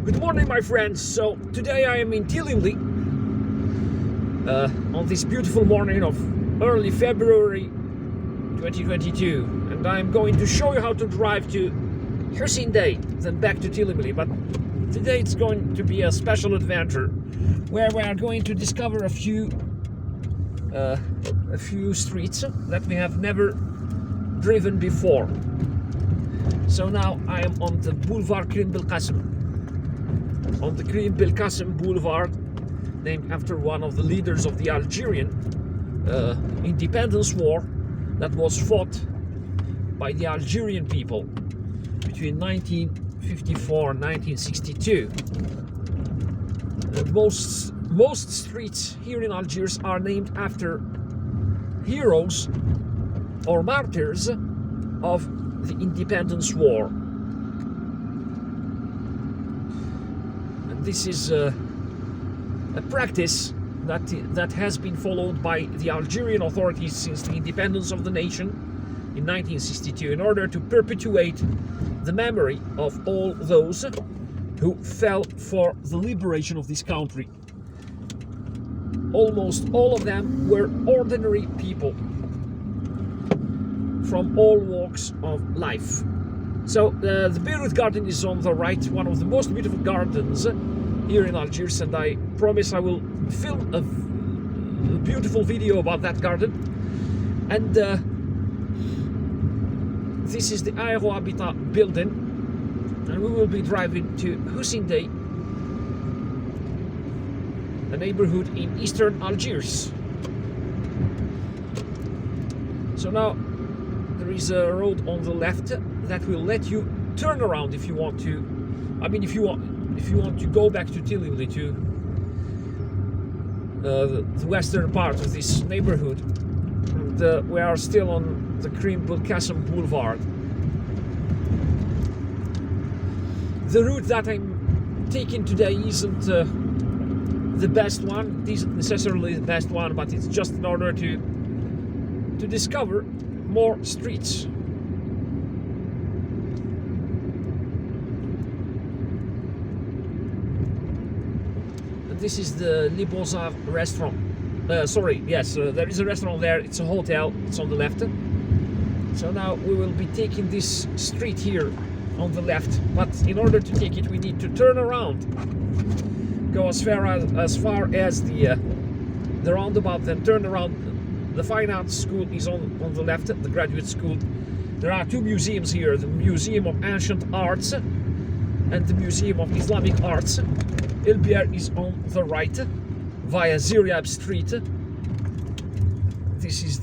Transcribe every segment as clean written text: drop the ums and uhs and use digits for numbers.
Good morning, my friends. So today I am in Telemly on this beautiful morning of early February 2022, and I'm going to show you how to drive to Hussein Dey, then back to Telemly. But today it's going to be a special adventure where we are going to discover a few streets that we have never driven before. So now I am on the Boulevard Karim Belkacem. On the Karim Belkacem Boulevard, named after one of the leaders of the Algerian independence war that was fought by the Algerian people between 1954 and 1962. Most streets here in Algiers are named after heroes or martyrs of the independence war. And this is a practice that has been followed by the Algerian authorities since the independence of the nation in 1962 in order to perpetuate the memory of all those who fell for the liberation of this country. Almost all of them were ordinary people from all walks of life. So the Beirut Garden is on the right, one of the most beautiful gardens here in Algiers, and I promise I will film a beautiful video about that garden. And this is the Aero Habitat building, and we will be driving to Hussein Dey, a neighborhood in eastern Algiers. So now there is a road on the left that will let you turn around if you want to. I mean, if you want to go back to Telemly, to the western part of this neighborhood. And we are still on the Karim Belkacem Boulevard. The route that I'm taking today isn't the best one. It isn't necessarily the best one, but it's just in order to discover more streets. And this is the Les Beaux-Arts restaurant. There is a restaurant there. It's a hotel. It's on the left. So now we will be taking this street here on the left. But in order to take it, we need to turn around. Go as far as the roundabout, then turn around. The Fine Arts School is on the left, the graduate school. There are two museums here, the Museum of Ancient Arts and the Museum of Islamic Arts. El Bier is on the right, via Ziryab Street. This is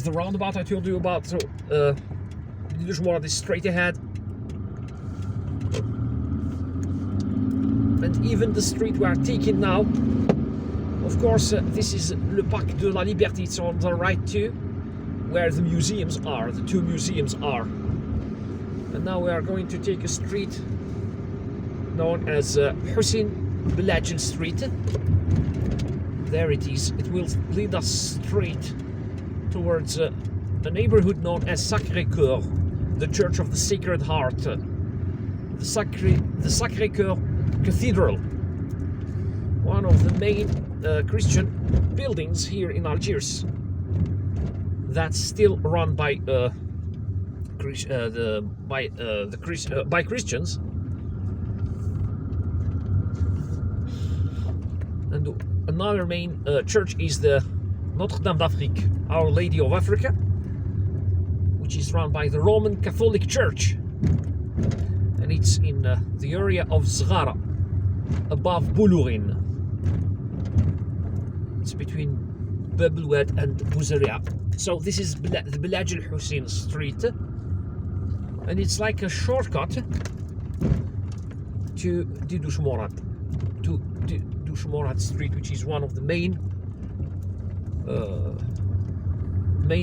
the roundabout I told you about. So Didouche Mourad is straight ahead. And even the street we are taking now, of course, this is Le Parc de la Liberté. It's on the right too, where the museums are, the two museums are. And now we are going to take a street known as Hussein Dey Street. There it is. It will lead us straight towards a neighborhood known as Sacré-Cœur, the Church of the Sacred Heart, the Sacré-Cœur Cathedral, one of the main Christian buildings here in Algiers that's still run by Christians. And another main church is the Notre Dame d'Afrique, Our Lady of Africa, which is run by the Roman Catholic Church, and it's in the area of Zghara, above Boulourin. It's between Bab el-Oued and Bouzaria. So this is the Belaj el-Hussein Street, and it's like a shortcut to Didouche Mourad Street, which is one of the main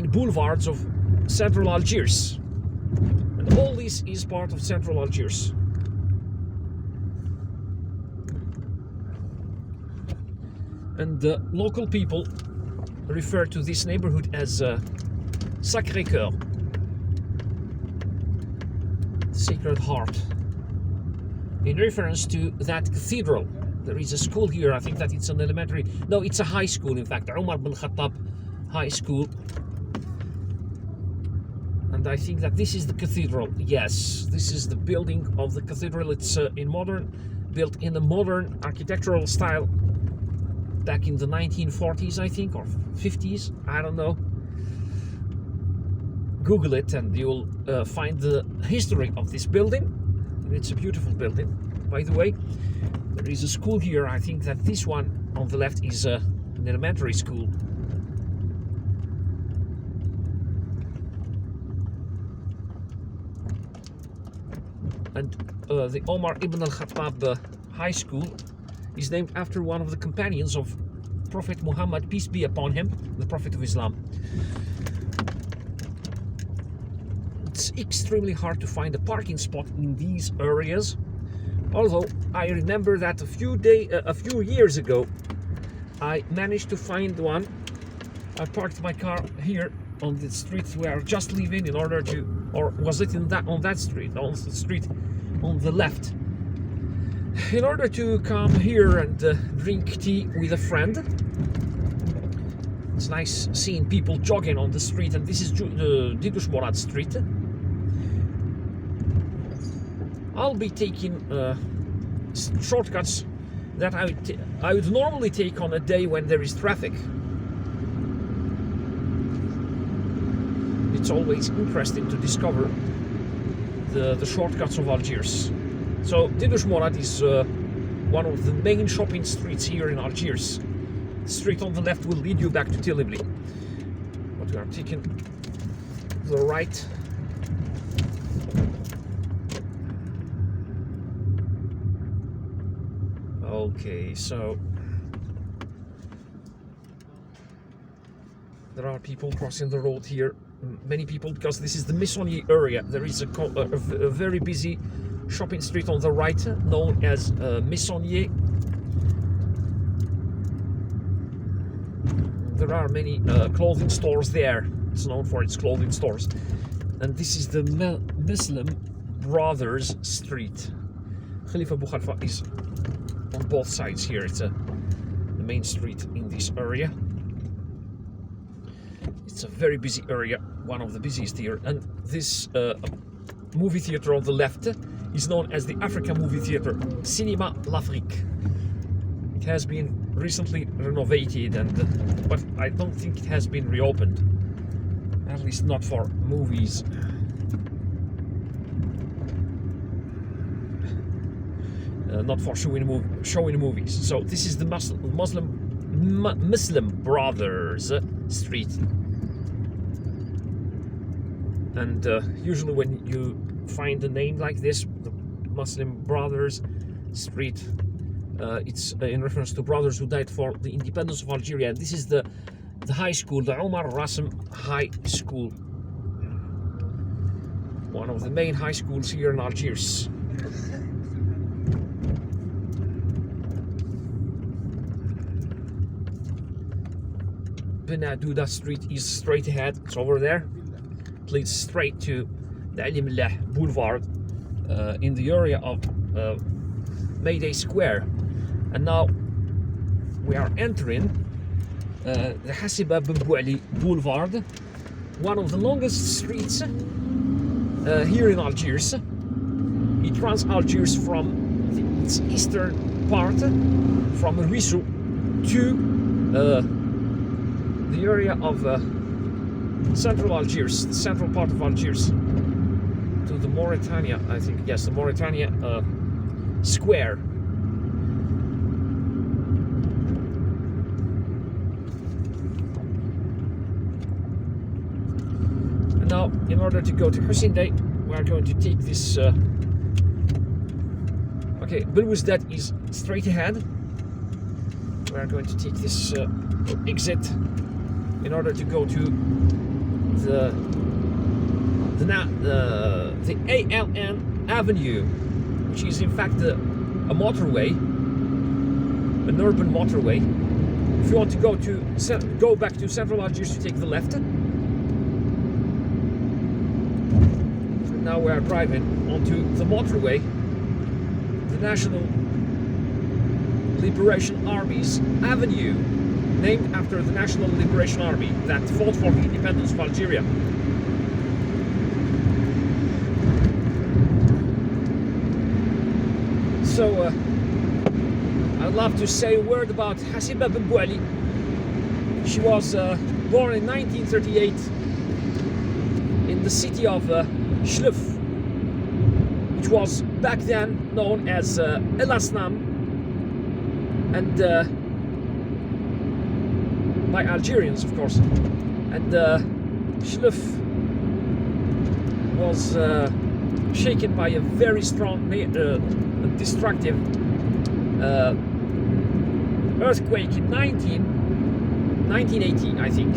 boulevards of central Algiers. And all this is part of central Algiers. And the local people refer to this neighborhood as Sacré-Cœur, Sacred Heart. in reference to that cathedral. There is a school here. I think that it's an elementary. No, it's a high school. In fact, Umar bin Khattab High School. And I think that this is the cathedral. Yes, this is the building of the cathedral. It's built in a modern architectural style back in the 1940s, I think, or 50s. I don't know. Google it and you'll find the history of this building. It's a beautiful building. By the way, there is a school here. I think that this one on the left is an elementary school. And the Omar ibn al-Khattab High School is named after one of the companions of Prophet Muhammad, peace be upon him, the Prophet of Islam. It's extremely hard to find a parking spot in these areas, although I remember that a few years ago I managed to find one. I parked my car here on the street we are just leaving in order to, or was it on that street, on the street on the left, in order to come here and drink tea with a friend. It's nice seeing people jogging on the street, and this is Didouche Mourad Street. I'll be taking shortcuts that I would normally take on a day when there is traffic. It's always interesting to discover the shortcuts of Algiers. So Didouche Mourad is one of the main shopping streets here in Algiers. The street on the left will lead you back to Telemly, but we are taking the right. Okay, so there are people crossing the road here. Many people, because this is the Missonnier area. There is a very busy shopping street on the right, known as Missonnier. There are many clothing stores there. It's known for its clothing stores. And this is the Muslim Brothers Street. Khalifa Abu Khalfa is on both sides here. It's the main street in this area. It's a very busy area, one of the busiest here. And this movie theater on the left is known as the Africa Movie Theater, Cinéma L'Afrique. It has been recently renovated, but I don't think it has been reopened, at least not for movies. Not for showing movies. So this is the Muslim Brothers Street. And usually when you find a name like this, the Muslim Brothers Street, it's in reference to brothers who died for the independence of Algeria. And this is the high school, the Omar Rasm High School, one of the main high schools here in Algiers. Ben Adouda Street is straight ahead. It's over there. It leads straight to the Ali Millah Boulevard in the area of Mayday Square. And now we are entering the Hassiba bin Bouali Boulevard, one of the longest streets here in Algiers. It runs Algiers from its eastern part, from Ruissou, to the area of central Algiers, the central part of Algiers, to the Mauritania, I think, yes, the Mauritania Square. And now, in order to go to Hussein Dey, we are going to take this. Okay, Belwezdat is straight ahead. We are going to take this exit in order to go to the ALN Avenue, which is in fact a motorway, an urban motorway. If you want to go back to central Algiers, you take the left. And now we are driving onto the motorway, the National Liberation Army's avenue, named after the National Liberation Army that fought for the independence of Algeria. So I'd love to say a word about Hassiba bin Bouali. She was born in 1938 in the city of Chlef, which was back then known as El Asnam, and by Algerians, of course. And Chlef was shaken by a very strong, destructive earthquake in 1980, I think.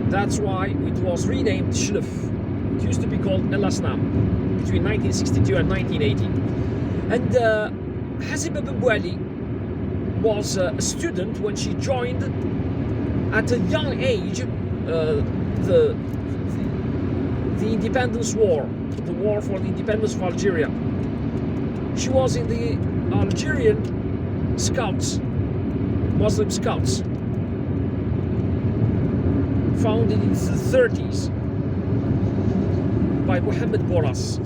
That's why it was renamed Chlef. It used to be called El Asnam between 1962 and 1980. And Hassiba bin Bouali was a student when she joined at a young age the independence war, the war for the independence of Algeria. She was in the Algerian Scouts, Muslim Scouts, founded in the 30s by Mohammed Boras.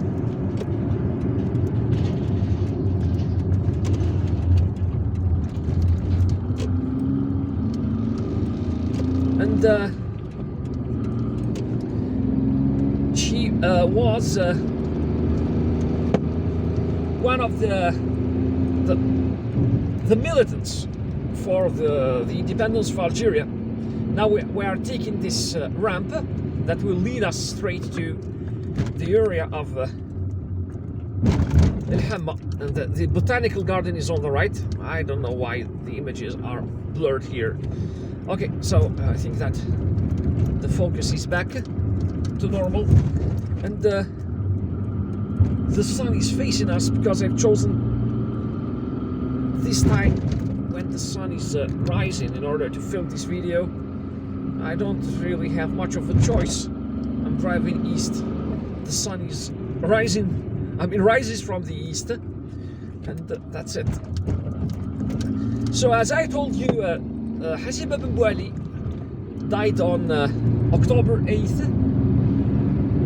And she was one of the militants for the independence of Algeria. Now we are taking this ramp that will lead us straight to the area of El Hamma, and the botanical garden is on the right. I don't know why the images are blurred here. Okay, so I think that the focus is back to normal, and the sun is facing us because I've chosen this time when the sun is rising in order to film this video. I don't really have much of a choice. I'm driving east. The sun is rising. Rises from the east, and that's it. So as I told you, Hassiba bin Bouali died on October 8th,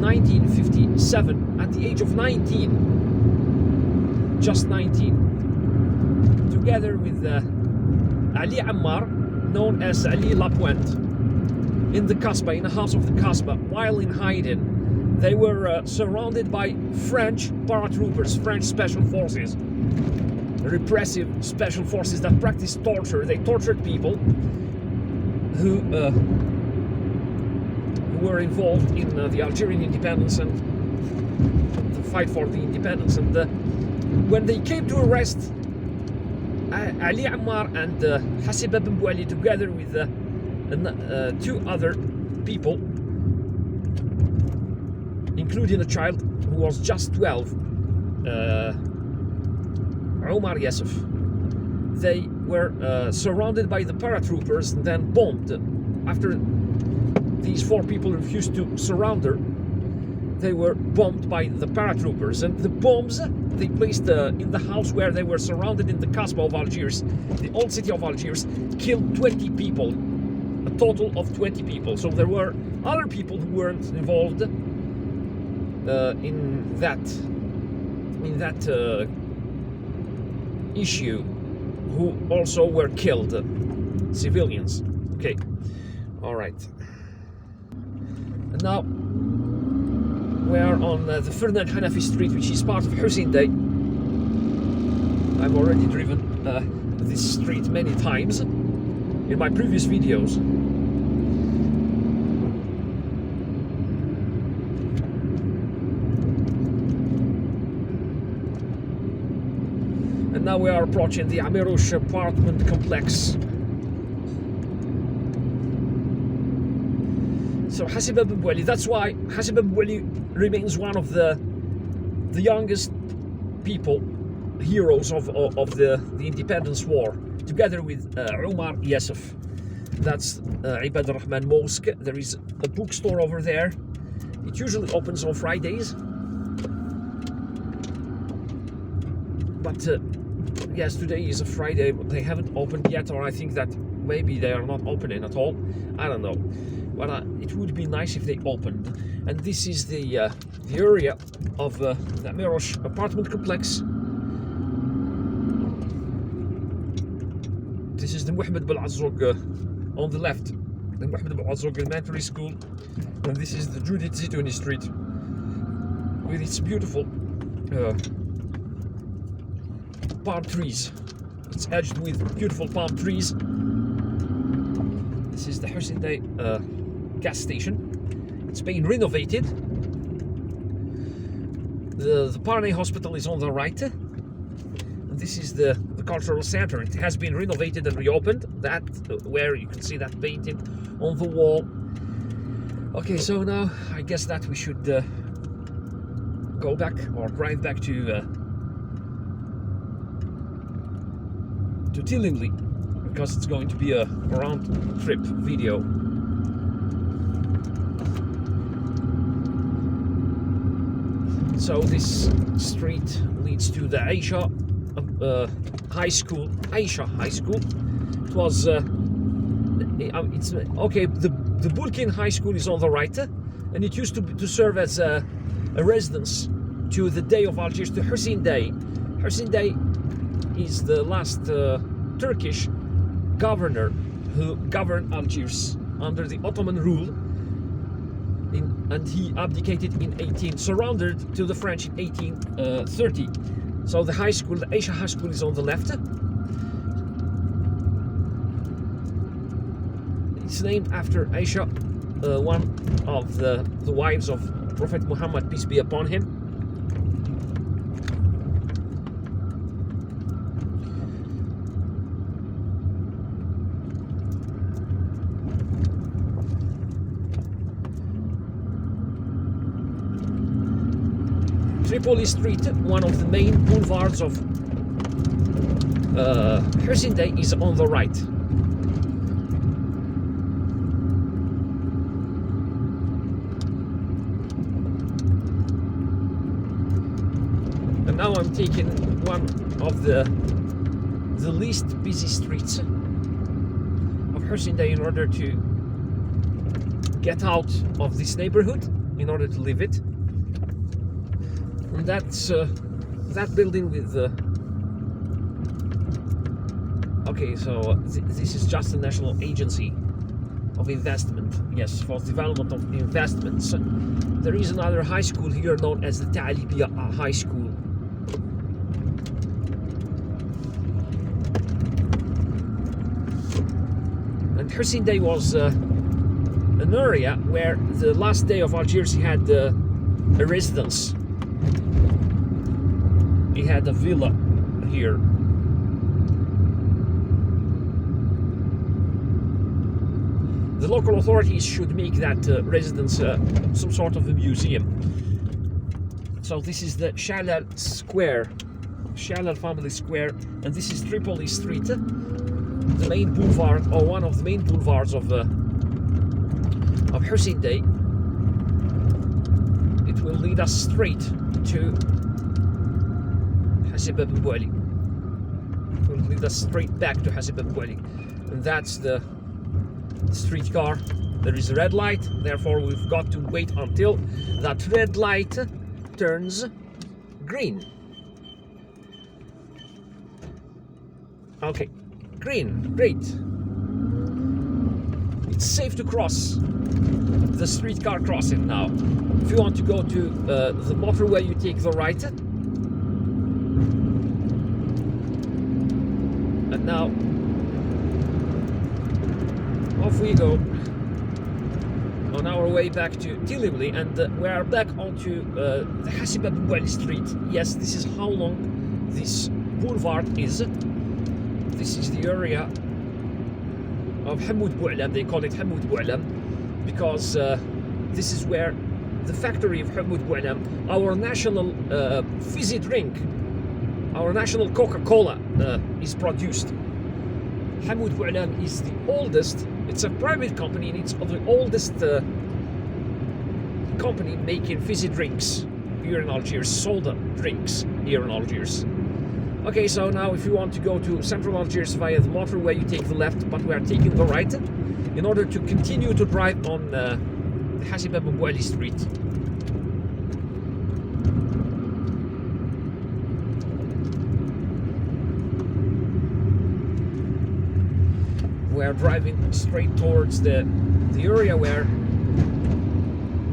1957, at the age of 19, just 19, together with Ali Ammar, known as Ali Lapointe, in the Kasbah, in the house of the Kasbah, while in hiding. They were surrounded by French paratroopers, French special forces, repressive special forces that practiced torture. They tortured people who were involved in the Algerian independence and the fight for the independence. And when they came to arrest Ali Ammar and Hassiba bin Bouali, together with two other people, including a child who was just 12, Omar Yusuf. They were surrounded by the paratroopers and then bombed. After these four people refused to surrender, they were bombed by the paratroopers. And the bombs they placed in the house where they were surrounded in the Kasbah of Algiers, the old city of Algiers, killed 20 people, a total of 20 people. So there were other people who weren't involved in that issue, who also were killed, civilians. Okay, all right. And now we are on the Ferdinand Hanafi Street, which is part of Hussein Dey. I've already driven this street many times in my previous videos. And now we are approaching the Amirouche apartment complex. So Hassiba bin Bouali, that's why Hassiba bin Bouali remains one of the youngest people, heroes of the independence war, together with Omar Yusuf. That's Ibad Rahman Mosque. There is a bookstore over there. It usually opens on Fridays. but yes, today is a Friday, but they haven't opened yet, or I think that maybe they are not opening at all. I don't know, but it would be nice if they opened. And this is the area of the Mirosh apartment complex. This is the Mohammed bin Azzoug on the left, the Mohammed bin Azzoug Elementary School, and this is the Judith Zitouni Street with its beautiful palm trees. It's edged with beautiful palm trees. This is the Hussein Dey gas station. It's being renovated. The Parnay Hospital is on the right. And this is the cultural center. It has been renovated and reopened. That where you can see that painting on the wall. Okay, so now I guess that we should go back or drive back to Telemly, because it's going to be a round trip video. So this street leads to the Aisha High School. Aisha High School. It was it's okay. The Bulkin High School is on the right, and it used to serve as a residence to the Dey of Algiers, to Hussein Dey. Hussein Dey is the last Turkish governor who governed Algiers under the Ottoman rule, and he abdicated in surrendered to the French in 1830. So the high school, the Aisha High School, is on the left. It's named after Aisha, one of the wives of Prophet Muhammad, peace be upon him. Tripoli Street, one of the main boulevards of Hussein Dey, is on the right. And now I'm taking one of the least busy streets of Hussein Dey in order to get out of this neighborhood, in order to leave it. And that's that building with okay, so this is just a national agency of investment, yes, for development of investments. There is another high school here known as the Telemly High School. And Hussein Dey was an area where the last Dey of Algiers had a residence. He had a villa here. The local authorities should make that residence some sort of a museum. So this is the Shalal Square, Shalal Family Square, and this is Tripoli Street, the main boulevard, or one of the main boulevards of Hussein Dey. It will lead us straight to Hassiba Bouali. It will lead us straight back to Hassiba Bouali, and that's the streetcar. There is a red light, therefore we've got to wait until that red light turns green. Okay, green, great. It's safe to cross the streetcar crossing now. If you want to go to the motorway, you take the right. And now off we go on our way back to Telemly, and we are back onto the Hassiba Bouali Street. Yes, this is how long this boulevard is. This is the area of Hamoud Boualam. They call it Hamoud Boualam because this is where the factory of Hamoud Boualam, our national fizzy drink, our national Coca-Cola, is produced. Hamoud Boualam is the oldest, it's a private company, and it's the oldest company making fizzy drinks here in Algiers, soda drinks here in Algiers. Okay, so now if you want to go to central Algiers via the motorway, you take the left, but we are taking the right in order to continue to drive on the Hassiba Bouali street. We are driving straight towards the area where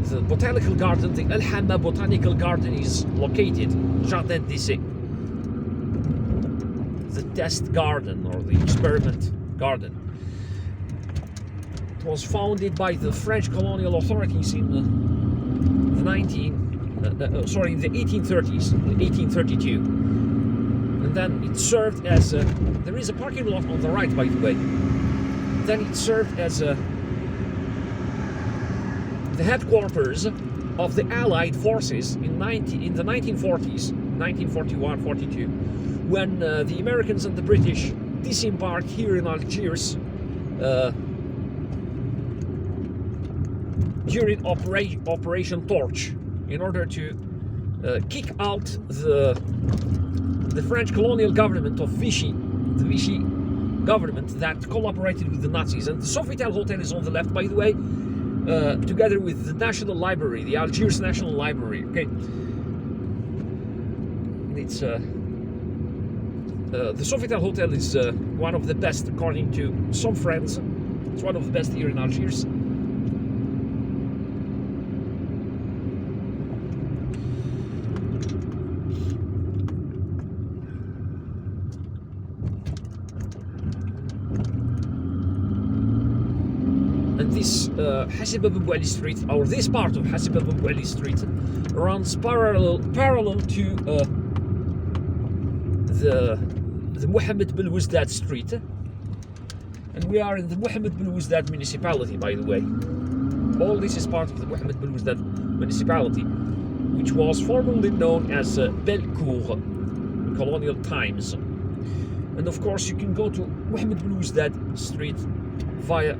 the botanical garden, the El Hamma Botanical Garden, is located. Jardin d'Essai. The test garden or the experiment garden. It was founded by the French colonial authorities in the 1830s, 1832. And then it served as a, there is a parking lot on the right, by the way. Then it served as the headquarters of the Allied forces in the 1940s, 1941-42, when the Americans and the British disembarked here in Algiers during Operation Torch, in order to kick out the French colonial government of Vichy, the Vichy government that collaborated with the Nazis. And the Sofitel Hotel is on the left, by the way, together with the National Library, the Algiers National Library. Okay, it's the Sofitel Hotel is one of the best, according to some friends. It's one of the best here in Algiers. And this Hassiba Bouali Street, or this part of Hassiba Bouali Street, runs parallel to the Mohammed bin Ouzdad Street, and we are in the Mohammed bin Ouzdad municipality, by the way. All this is part of the Mohammed bin Ouzdad municipality, which was formerly known as Belcourt in colonial times. And of course, you can go to Mohammed bin Ouzdad Street via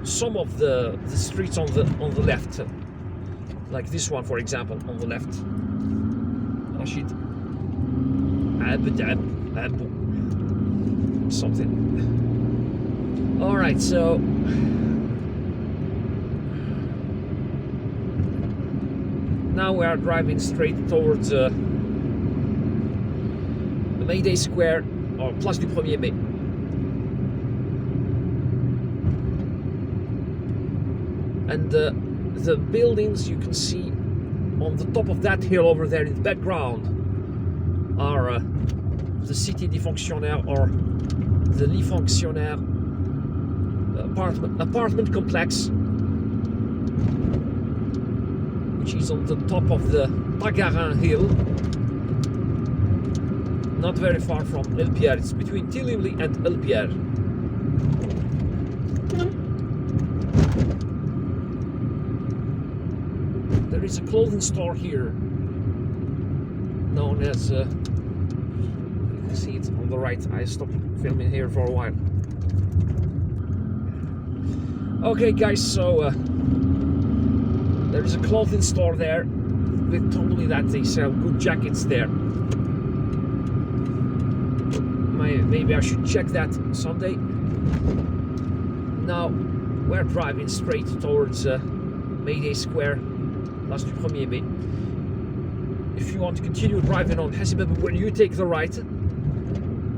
some of the streets on the left, like this one, for example, on the left. Rashid Abu something. All right, so now we are driving straight towards the May Day Square, or Place du 1er Mai. And the buildings you can see on the top of that hill over there in the background are the Cité des Fonctionnaires, or the Les Fonctionnaires apartment complex, which is on the top of the Bagarin hill, not very far from Algiers. It's between Telemly and Algiers. There is a clothing store here known as you can see it on the right. I stopped filming here for a while. Okay guys, so there is a clothing store there. They told me that they sell good jackets there. Maybe I should check that someday. Now we're driving straight towards May Day Square, Place du 1er Mai. If you want to continue driving on Hassiba Bouali, you take the right,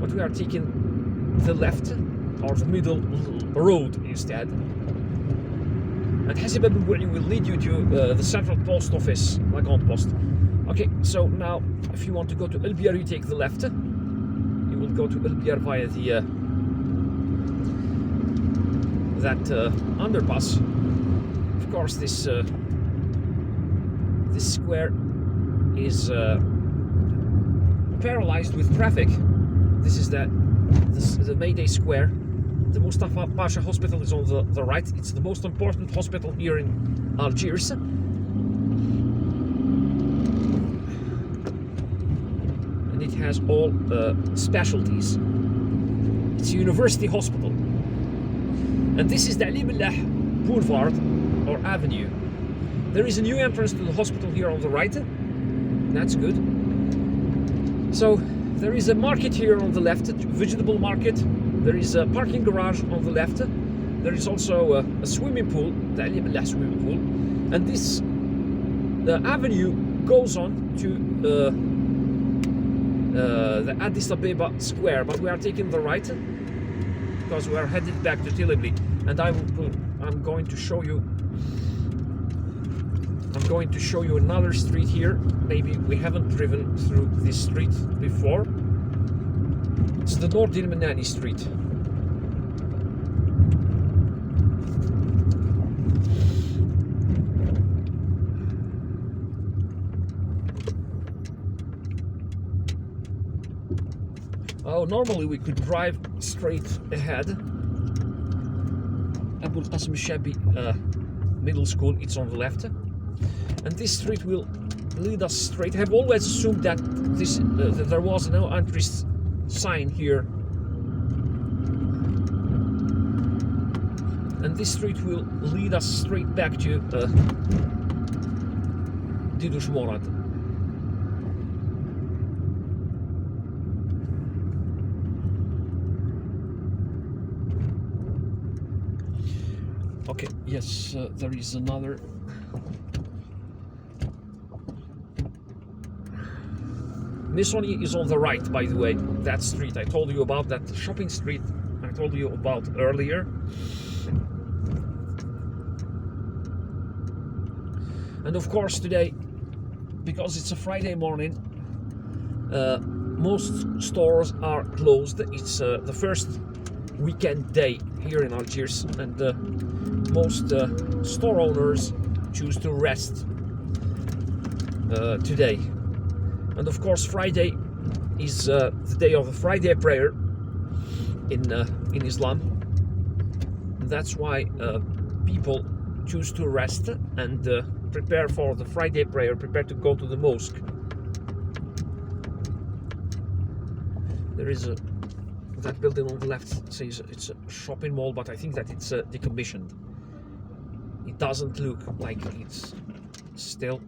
but we are taking the left, or the middle road instead. And Hassiba Bouali will lead you to the central post office, La Grande Poste. Okay, so now if you want to go to Algiers, you take the left. You will go to Algiers via the underpass. Of course, this square is paralyzed with traffic. This is the May Day Square. The Mustafa Pasha Hospital is on the right. It's the most important hospital here in Algiers. And it has all specialties. It's a university hospital. And this is the Ali Billah Boulevard, or Avenue. There is a new entrance to the hospital here on the right. That's good. So there is a market here on the left, a vegetable market. There is a parking garage on the left. There is also a swimming pool, swimming pool, and this avenue goes on to the Addis Ababa Square, but we are taking the right because we are headed back to Telemly, and I'm going to show you. I'm going to show you another street here. Maybe we haven't driven through this street before. It's the North Dilmenani Street. Oh, normally we could drive straight ahead. Abul Qasim Shabi Middle School, it's on the left. And this street will lead us straight. I've always assumed that that there was no entry sign here. And this street will lead us straight back to Didouche Mourad. Okay, yes, there is another. Nisoni is on the right, by the way, that street I told you about, that shopping street I told you about earlier. And of course today, because it's a Friday morning, most stores are closed. It's the first weekend day here in Algiers, and most store owners choose to rest today. And of course, Friday is the day of the Friday prayer in Islam. And that's why people choose to rest and prepare for the Friday prayer, prepare to go to the mosque. There is that building on the left says it's a shopping mall, but I think that it's decommissioned. It doesn't look like it's still.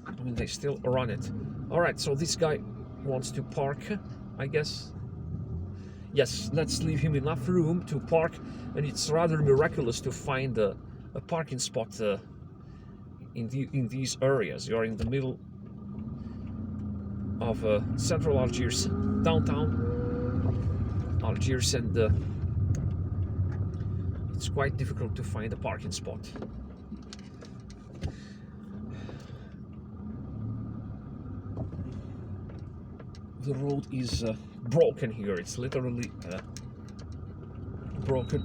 I mean, they still run it. Alright, so this guy wants to park, I guess. Yes, let's leave him enough room to park, and it's rather miraculous to find a parking spot in these areas. You're in the middle of central Algiers, downtown Algiers, and it's quite difficult to find a parking spot. The road is broken here. It's literally broken.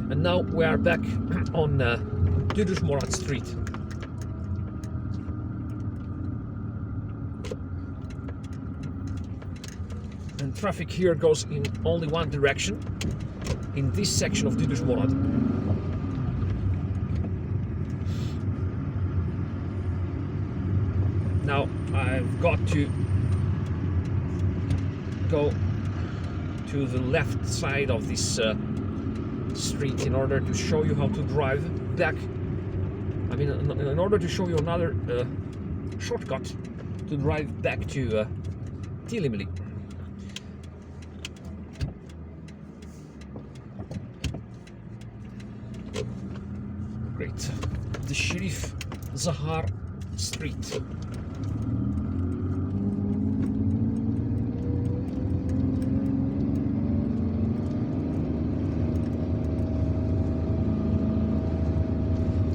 And now we are back on Didouche Mourad Street. And traffic here goes in only one direction, in this section of Didouche Mourad. Now I've got to go to the left side of this street in order to show you how to drive back. I mean, in order to show you another shortcut to drive back to Telemly. Great. The Sharif Zahar Street.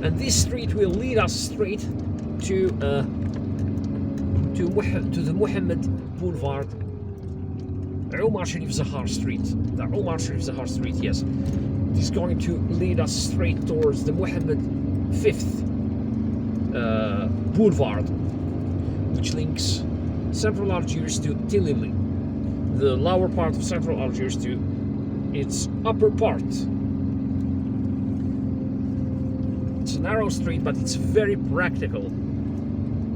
And this street will lead us straight to the Mohammed Boulevard, Omar Sharif Zahar Street. The Omar Sharif Zahar Street, yes. It is going to lead us straight towards the Mohammed 5th Boulevard, which links central Algiers to Telemly, the lower part of central Algiers to its upper part. It's a narrow street, but it's very practical.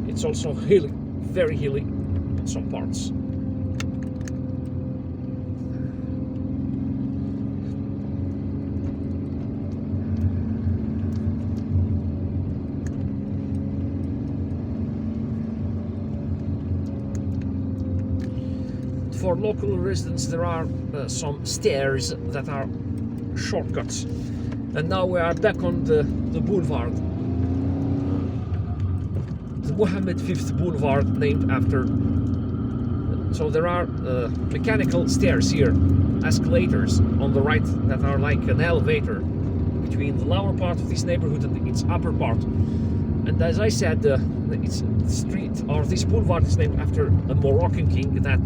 It's also hilly, very hilly in some parts. for local residents, there are some stairs that are shortcuts. And now we are back on the boulevard, the Mohammed V Boulevard, named after. So there are mechanical stairs here, escalators on the right that are like an elevator between the lower part of this neighborhood and its upper part. And as I said, its street, or this boulevard, is named after a Moroccan king, that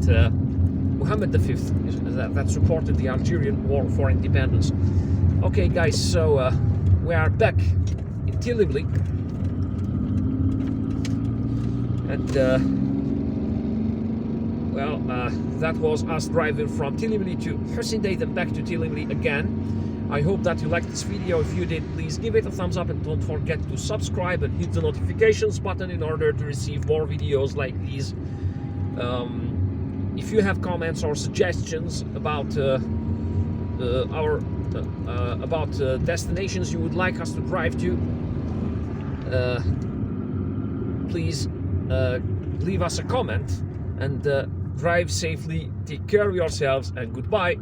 Mohammed V, that supported the Algerian War for Independence. Okay, guys, so we are back in Telemly, and well, that was us driving from Telemly to Hussein Dey, then back to Telemly again. I hope that you liked this video. If you did, please give it a thumbs up and don't forget to subscribe and hit the notifications button in order to receive more videos like these. If you have comments or suggestions about destinations you would like us to drive to, please leave us a comment, and drive safely, take care of yourselves, and goodbye.